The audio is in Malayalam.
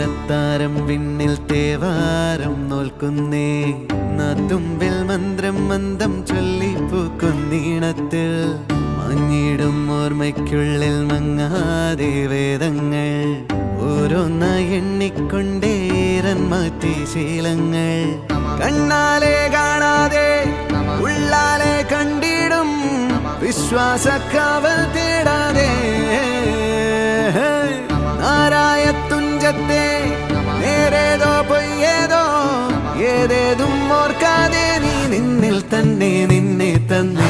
അത്താരം വിണ്ണിൽ തേവാരം നോൽക്കുന്നേ നാത്തുമ്പിൽ മന്ത്രം മന്ദം ചൊല്ലിപ്പൂക്കുന്നീണത്തിൽ മഞ്ഞിടും ഓർമ്മയ്ക്കുള്ളിൽ മങ്ങാതെ വേദങ്ങൾ ഓരോന്നായി എണ്ണിക്കൊണ്ടേരൻ മാറ്റി ശീലങ്ങൾ കണ്ണാലെ കാണാതെ ഉള്ളാലെ കണ്ടിടും വിശ്വാസക്കാവൽ തേടാതെ നാരായ തുഞ്ചത്തെ നേരേതോ പൊയ്യേതോ ഏതേതും ഓർക്കാതെ നീ നിന്നിൽ തന്നെ നിന്നെ തന്നെ